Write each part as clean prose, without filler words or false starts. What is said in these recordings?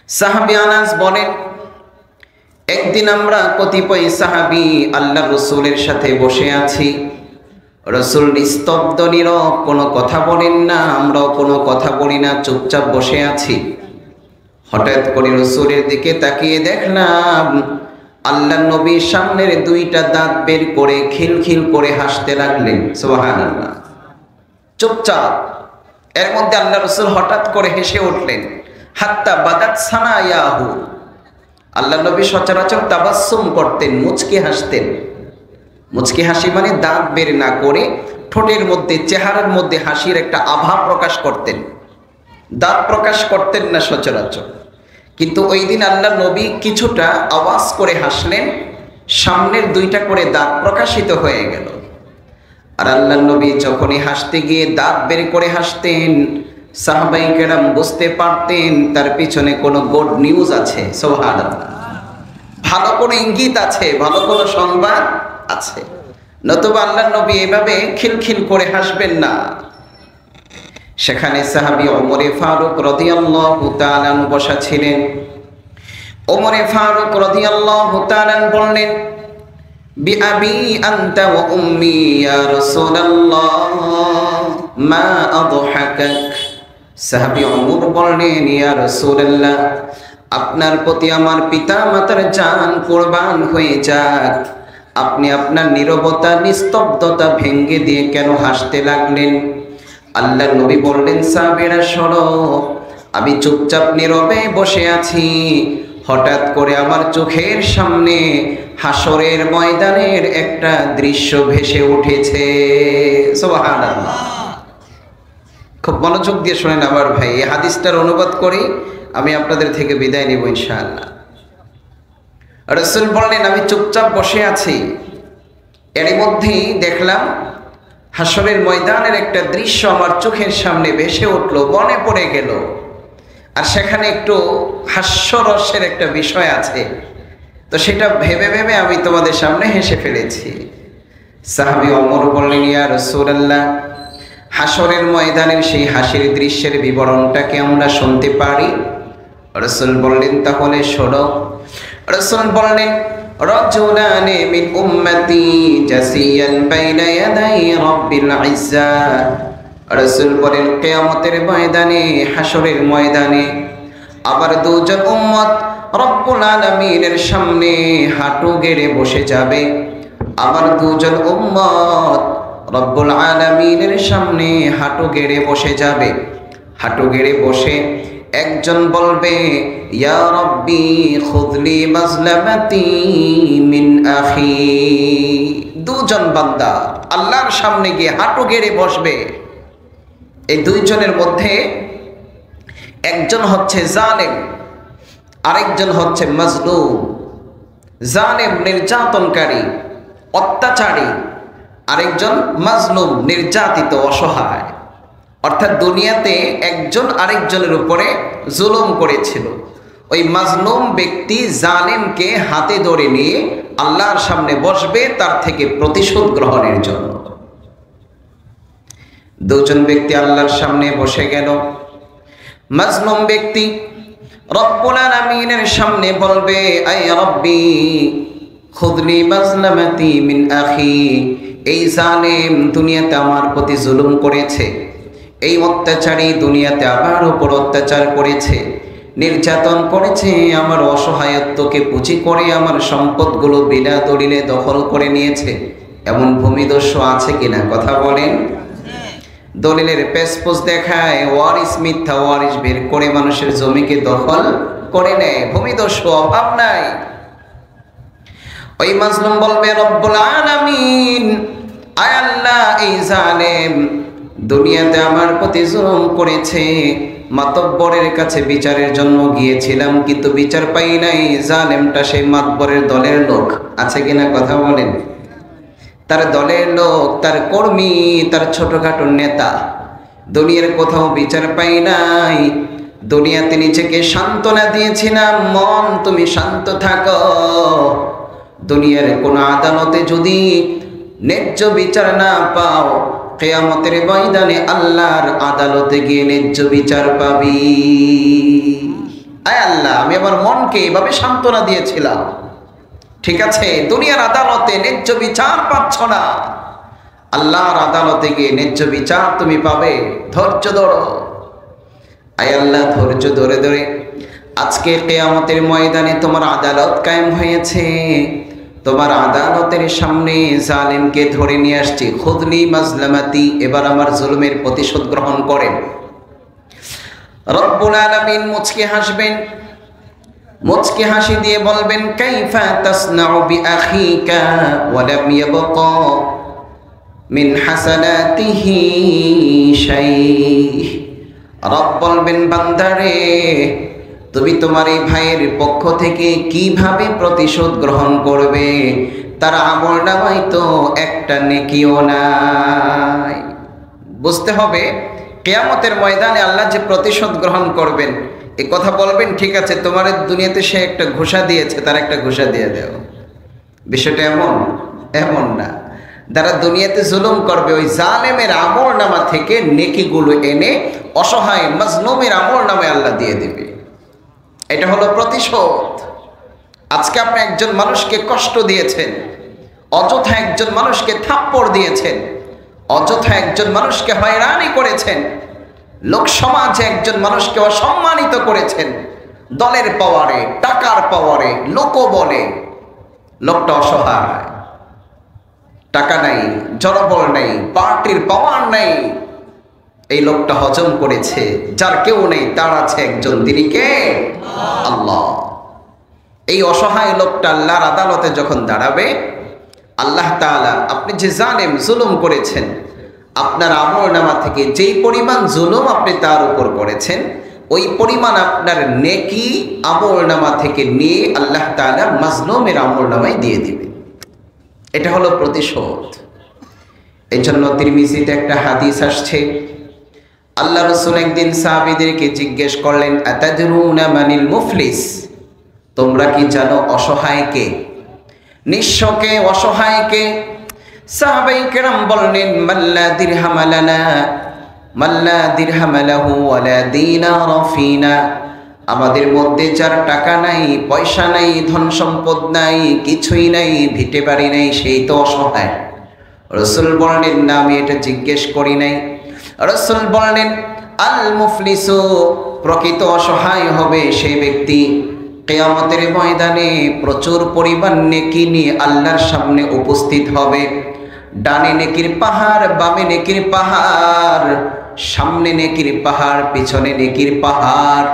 সাহাবী আনাস বলেন, একদিন আমরা কতিপয় সাহাবী আল্লাহ রসুলের সাথে বসে আছি। রসুল নিস্তব্ধ নীরব, কোনো কথা বলেন না, আমরাও কোনো কথা বলি না, চুপচাপ বসে আছি। হঠাৎ করে রসুলের দিকে তাকিয়ে দেখলাম আল্লাহ নবীর সামনের দুইটা দাঁত বের করে খিলখিল করে হাসতে লাগলেন। সুবহানাল্লাহ। চুপচাপ। এর মধ্যে আল্লাহ রসুল হঠাৎ করে হেসে উঠলেন। হাত্তা বাদাত সানায়াহু, আল্লাহ নবী সচরাচর তাবাসসুম করতেন, মুচকি হাসতেন। মুচকি হাসি মানে দাঁত বের না করে ঠোঁটের মধ্যে, চেহারার মধ্যে হাসির একটা আভা প্রকাশ করতেন, দাঁত প্রকাশ করতেন না সচরাচর। কিন্তু ওই দিন আল্লাহ নবী কিছুটা আওয়াজ করে হাসলেন, সামনের দুইটা করে দাঁত প্রকাশিত হয়ে গেল। আর আল্লাহ নবী যখনই হাসতে গিয়ে দাঁত বের করে হাসতেন, সাহাবাই কেরাম বুঝতে পারতেন তার পিছনে কোনো গুড নিউজ আছে। সুবহানাল্লাহ। ভালো কোনো ইঙ্গিত আছে, ভালো কোনো সংবাদ আছে, নতুবা আল্লাহ নবী এভাবে খিলখিল করে হাসবেন না। সেখানে সাহাবী ওমরে ফারুক রাদিয়াল্লাহু তাআলা বসা ছিলেন। ওমরে ফারুক রাদিয়াল্লাহু তাআলা বললেন, বিআবি আনতা ওয়া উম্মি ইয়া রাসূলুল্লাহ মা আদহাকাক। সাহাবী ওমর বললেন, ইয়া রাসূলুল্লাহ, আপনার প্রতি আমার পিতা মাতার জান কুরবান হয়ে যাক, আপনি আপনার নীরবতা, নিস্তব্ধতা ভেঙে দিয়ে কেন হাসতে লাগলেন? আল্লাহ নবী বললেন, সাহাবীরা শোনো, আমি চুপচাপ নীরবে বসে আছি, হঠাৎ করে আমার চোখের সামনে হাসরের ময়দানের একটা দৃশ্য ভেসে উঠেছে। সুবহানাল্লাহ। খুব মনোযোগ দিয়ে শোনেন আমার ভাই, এই হাদিসটার অনুবাদ করি, আমি আপনাদের থেকে বিদায় নেব ইনশাআল্লাহ। রাসূল বললেন, আমি চুপচাপ বসে আছি, এর মধ্যেই দেখলাম হাসরের ময়দানের একটা দৃশ্য আমার চোখের সামনে ভেসে উঠল, মনে পড়ে গেল। আর সেখানে একটু হাস্যরসের একটা বিষয় আছে, তো সেটা ভেবে ভেবে আমি তোমাদের সামনে হেসে ফেলেছি। সাহাবী ওমর বললেন, ইয়া রাসূলুল্লাহ, হাসরের ময়দানের সেই হাসির দৃশ্যের বিবরণটাকে আমরা শুনতে পারি? রাসূল বললেন, তাহলে শোনো। রাসূল বললেন, রাজুলানি মিন উম্মতি জাসিয়ান বাইনা ইয়াদাই রাব্বিল ইজ্জা। রাসূল বলেন, কিয়ামতের ময়দানে, হাসরের ময়দানে আবার দুজন উম্মত রব্বুল আলামিনের সামনে হাঁটু গেড়ে বসে যাবে। আবার দুজন উম্মত রব্বুল আলামিনের সামনে হাঁটু গেড়ে বসে যাবে। হাঁটু গেড়ে বসে একজন বলবে, ইয়া রব্বি খুযলি মাজলামাতি মিন আখি। দুজন বান্দা আল্লাহর সামনে গিয়ে হাঁটু গেড়ে বসবে। এই দুইজনের মধ্যে একজন হচ্ছে জালেম, আরেকজন হচ্ছে মাজলুম। জালেম নির্যাতনকারী, অত্যাচারী, আরেকজন মাজলুম নির্যাতিত, অসহায়। অর্থাৎ দুনিয়াতে একজন আরেকজনের উপরে জুলুম করেছিল। ওই মাজলুম ব্যক্তি জালেমকে হাতে ধরে নিয়ে আল্লাহর সামনে বসবে তার থেকে প্রতিশোধ গ্রহণের জন্য। দুজন ব্যক্তি আল্লাহর সামনে বসে গেল। মাজলুম ব্যক্তি রব্বুল আলামিনের সামনে বলবে, আয় রব্বি খুযলি মাজলামাতি মিন আখি। এই জালেম দুনিয়াতে আমার প্রতি জুলুম করেছে, এই অত্যাচারী দুনিয়াতে আমার উপর অত্যাচার করেছে, নির্যাতন করেছে, আমার অসহায়ত্বকে পুঁজি করে আমার সম্পদগুলো বিনা দলিলে দখল করে নিয়েছে। এমন ভূমিদস্যু আছে কিনা? কথা বলেন। দলিলের পেশপোষ দেখায়, ওয়ারিস মিথ্যা ওয়ারিস বের করে মানুষের জমিকে দখল করে নেয়। ভূমিদস্যু, অভাব নাই। ওই মাজলুম বলবে, রব্বুল আলামিন, আয় আল্লাহ, এই জালেম দুনিয়াতে আমার প্রতি জুলুম করেছে, মাতব্বরের কাছে বিচারের জন্য গিয়েছিলাম, কিন্তু বিচার পাই নাই। জালেমটা সেই মাতব্বরের দলের লোক, আছে কিনা? কথা বলেন। তার দলের লোক, তার কর্মী, তার ছোটখাটো নেতা। দুনিয়ার কোথাও বিচার পাই নাই। দুনিয়াতে নিজেকে সান্ত্বনা দিয়েছিলাম, মন তুমি শান্ত থাকো, দুনিয়ার কোন আদালতে যদি ন্যায্য বিচার না পাও, কিয়ামতের ময়দানে আল্লাহর আদালতে গিয়ে ন্যায্য বিচার পাবি। আয় আল্লাহ, আমি আমার মনকে এভাবে সান্ত্বনা দিয়েছিলাম, ঠিক আছে দুনিয়ার আদালতে ন্যায্য বিচার পাচ্ছ না, আল্লাহর আদালতে গিয়ে ন্যায্য বিচার তুমি পাবে, ধৈর্য ধরো। আয় আল্লাহ, ধৈর্য ধরে ধরে আজকে কিয়ামতের ময়দানে তোমার আদালত কায়েম হয়েছে, তোমার আদালতের সামনে জালেমকে ধরে নিয়ে আসছি, খুদলি মাজলামাতি, এবার আমার জুলুমের প্রতিশোধ গ্রহণ করেন। রব্বুল আলামিন মুচকি হাসবেন, মুচকি হাসি দিয়ে বলবেন কাইফা তাসনাউ বিআখিকা ওয়া লাম ইয়াবকা মিন হাসানাতিহি শাই। রব বলবেন বান্দারে, তুমি তোমার এই ভাইয়ের পক্ষ থেকে কিভাবে প্রতিশোধ গ্রহণ করবে, তার আমলনামায় তো একটা নেকিও নাই। বুঝতে হবে কিয়ামতের ময়দানে আল্লাহ যে প্রতিশোধ গ্রহণ করবেন, এই কথা বলবেন ঠিক আছে তোমার দুনিয়াতে সে একটা ঘুষা দিয়েছে, তার একটা ঘুষা দিয়ে দেও। বিষয়টা এমন না। যারা দুনিয়াতে জুলুম করবে ওই জালেমের আমলনামা থেকে নেকিগুলো এনে অসহায় মাজলুমের আমলনামায় আল্লাহ দিয়ে দিবে। এটা হলো প্রতিশোধ। আজকে আপনি একজন মানুষকে কষ্ট দিয়েছেন, অযথা একজন মানুষকে থাপ্পড় দিয়েছেন, অযথা একজন মানুষকে হয়রানি করেছেন, লোক সমাজে একজন মানুষকে অসম্মানিত করেছেন, দলের পাওয়ারে, টাকার পাওয়ারে, লোকও বলে লোকটা অসহায়, টাকা নাই, জনবল নেই, পার্টির পাওয়ার নেই, এই লোকটা হজম করেছে, যার কেউ নেই তার আছে একজন, তিনি কে? আল্লাহ। এই অসহায় লোকটা আল্লাহর আদালতে যখন দাঁড়াবে, আল্লাহ তাআলা আপনি যে জালেম জুলুম করেছেন, আপনার আমলনামা থেকে যেই পরিমাণ জুলুম আপনি তার উপর করেছেন, ওই পরিমাণ আপনার নেকি আমলনামা থেকে নিয়ে আল্লাহ তাআলা মাজলুমের আমলনামায় দিয়ে দিবে। এটা হলো প্রতিশোধ। এই জন্য তিরমিজিতে একটা হাদিস আসছে, আল্লাহ রাসূল একদিন সাহাবীদেরকে জিজ্ঞেস করলেন আতাদরুনা মানিল মুফলিস, তোমরা কি জানো অসহায় কে, নিঃস্বকে, অসহায় কে? সাহাবায়ে কেরাম বললেন মাল্লা দিরহাম লানা মাল্লা দিরহাম লাহু ওয়ালা দিনার ফিনা, আমাদের মধ্যে যার টাকা নাই, পয়সা নাই, ধন সম্পদ নাই, কিছুই নাই, ভিটে বাড়ি নাই, সেই তো অসহায়। রাসূল বললেন না, আমি এটা জিজ্ঞেস করি নাই। রাসূল বললেন আল মুফলিসু, প্রকৃত অসহায় হবে সেই ব্যক্তি কিয়ামতের ময়দানে প্রচুর পরিমাণ নেকি নিয়ে আল্লাহর সামনে উপস্থিত হবে। ডানে নেকির পাহাড়, বামে নেকির পাহাড়, সামনে নেকির পাহাড়, পিছনে নেকির পাহাড়।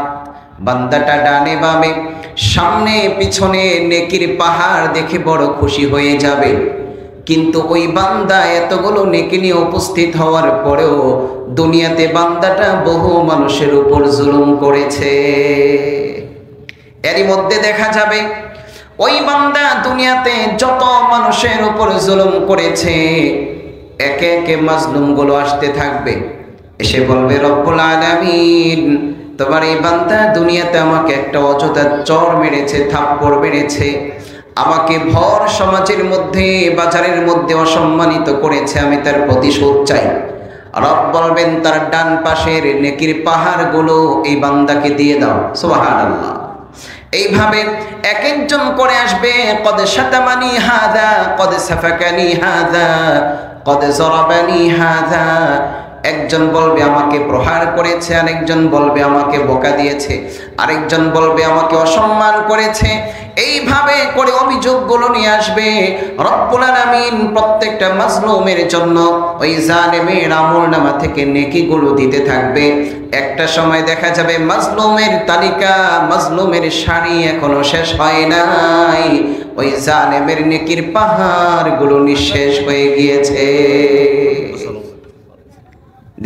বান্দাটা ডানে বামে, সামনে পিছনে নেকির পাহাড় দেখে বড় খুশি হয়ে যাবে, কিন্তু ওই বান্দা এতগুলো নেকি নিয়ে উপস্থিত হওয়ার পরেও দুনিয়াতে বান্দাটা বহু মানুষের উপর জুলুম করেছে। এরই মধ্যে দেখা যাবে ওই বান্দা দুনিয়াতে যত মানুষের উপর জুলুম করেছে, একে একে মাজলুমগুলো আসতে থাকবে, এসে বলবে রব্বুল আলামিন, তোমার এই বান্দা দুনিয়াতে আমাকে একটা অযথা চর মেরেছে, থাপ্পড় মেরেছে, আমাকে ভর সমাজের মধ্যে, বাজারের মধ্যে অসম্মানিত করেছে, আমি তার প্রতিশোধ চাই। রব বলবেন তার ডান পাশের নেকির পাহাড়গুলো এই বান্দাকে দিয়ে দাও। সুবহানাল্লাহ। এইভাবে এক একজন করে আসবে, কদ শাতামানি হাদা, কদ সাফাকানি হাদা, কদ জরাবানি হাদা। একজন বলবে আমাকে প্রহার করেছে, আরেকজন বলবে আমাকে বোকা দিয়েছে, আরেকজন বলবে আমাকে অসম্মান করেছে। এইভাবে করে অভিযোগগুলো নিয়ে আসবে। রব্বুল আলামিন প্রত্যেকটা মাজলুমের জন্য ওই জালেমের আমলনামা থেকে নেকিগুলো দিতে থাকবে। একটা সময় দেখা যাবে মাজলুমের তালিকা, মাজলুমের সারি এখনো শেষ হয় নাই, ওই জালেমের নেকির পাহাড়গুলো নিঃশেষ হয়ে গিয়েছে।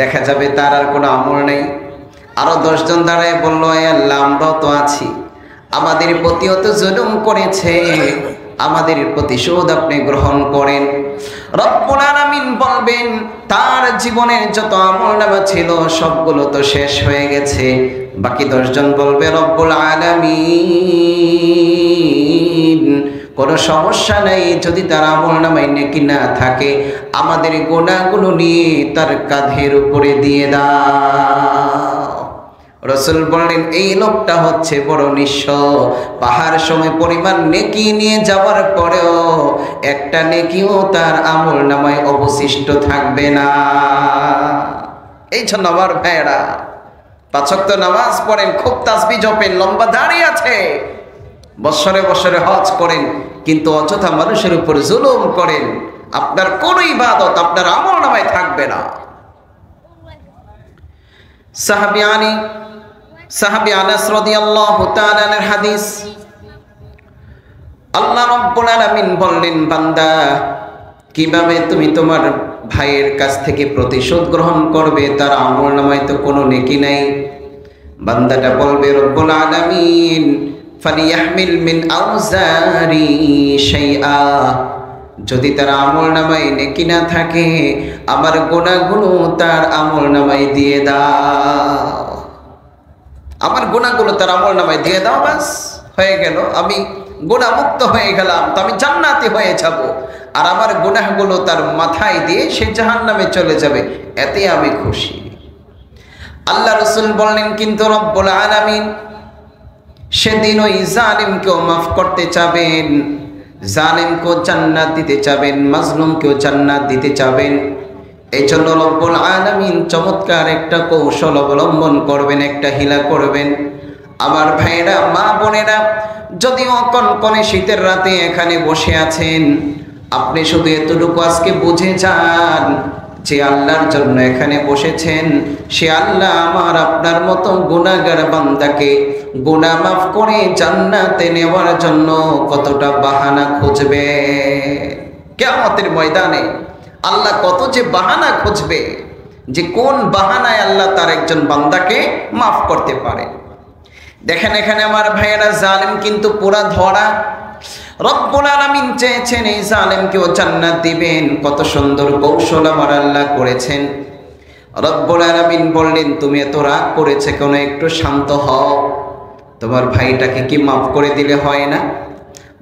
দেখা যাবে তার আর কোনো আমল নেই। আরো 10 জন দাঁড়ায় বলল, এ আল্লাহ, আমরাও তো আছি, আমাদের প্রতিও তো জুলুম করেছে, আমাদের প্রতিশোধ আপনি গ্রহণ করেন। রব্বুল আলামিন বলবেন তার জীবনের যত আমলনামা ছিল সবগুলো তো শেষ হয়ে গেছে। বাকি 10 জন বলবে রব্বুল আলামিন কোনো সমস্যা নাই, যদি তার আমলনামায় নেকি না থাকে আমাদের গুনাহগুলো নিয়ে তার কাঁধের উপরে দিয়ে দাও। রাসূল বললেন এই লোকটা হচ্ছে বড় নিঃস্ব, পাহাড় সময় পরিমাণ নেকি নিয়ে যাওয়ার পরেও একটা নেকিও তার আমলনামায় অবশিষ্ট থাকবে না। এই জন্য আমার ভাইয়েরা 5 ওয়াক্ত নামাজ পড়েন, খুব তাসবিহ জপেন, লম্বা দাড়ি আছে, বছরে বছরে হজ করেন, কিন্তু অযথা মানুষের উপর জুলুম করেন, আপনার কোনো ইবাদত আপনার আমলনামায় থাকবে না। সাহাবী আনাস রাদিয়াল্লাহু তাআলা এর হাদিস, আল্লাহ রাব্বুল আলামিন বললেন, বান্দা কিভাবে তুমি তোমার ভাইয়ের কাছ থেকে প্রতিশোধ গ্রহণ করবে, তার আমলনামায় তো কোনো নেকি নাই। বান্দাটা বলবে, রব্বুল আলামিন ফালিয়াহমিল মিন আউজারি শাইআ, যদি তার আমলনামায় নেকি না থাকে আমার গুনাহগুলো তার আমলনামায় দিয়ে দাও, আমার গুনাহগুলো তার আমলনামায় দিয়ে দাও, বাস হয়ে গেল, আমি গুনাহমুক্ত হয়ে গেলাম, তো আমি জান্নাতি হয়ে যাব, আর আমার গুনাহগুলো তার মাথায় দিয়ে সে জাহান্নামে চলে যাবে, এতে আমি খুশি। আল্লাহ রাসূল বললেন, কিন্তু রব্বুল আলামিন সেদিন ওই জালিমকেও মাফ করতে চাবেন, জালিমকেও জান্নাত দিতে চাবেন, মাজলুমকেও জান্নাত দিতে চাবেন। এই জন্য রব্বুল আলামিন চমৎকার একটা কৌশল অবলম্বন করবেন, একটা হিলা করবেন। আমার ভাইয়েরা, মা বোনেরা, যদিও কনকনে শীতের রাতে এখানে বসে আছেন, আপনি শুধু এতটুকু আজকে বুঝে যান যে আল্লাহর জন্য এখানে বসেছেন, সে আল্লাহ আমার আপনার মতো গুনাহগার বান্দাকে গুনাহ মাফ করে জান্নাতে নেওয়ার জন্য কতটা বাহানা খুঁজবে। কিয়ামতের ময়দানে আল্লাহ কত যে বাহানা খুঁজবে, যে কোন বাহানায় আল্লাহ তার একজন বান্দাকে মাফ করতে পারে। দেখেন এখানে আমার ভাইয়েরা, জালিম কিন্তু পুরা ধরা। রব্বুল আলামিন চেয়েছেন এই জালিমকেও জান্নাত দিবেন, কত সুন্দর কৌশল আমার আল্লাহ করেছেন। রব্বুল আলামিন বললেন, তুমি এত রাগ করেছে কেন, একটু শান্ত হও, তোমার ভাইটাকে কি মাফ করে দিলে হয় না?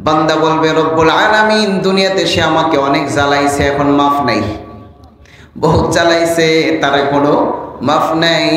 বান্দা বলবে, রব্বুল আলামিন দুনিয়াতে সে আমাকে অনেক জ্বালাইছে, এখন মাফ নাই, বহুত জ্বালাইছে, তার কোনো মাফ নাই,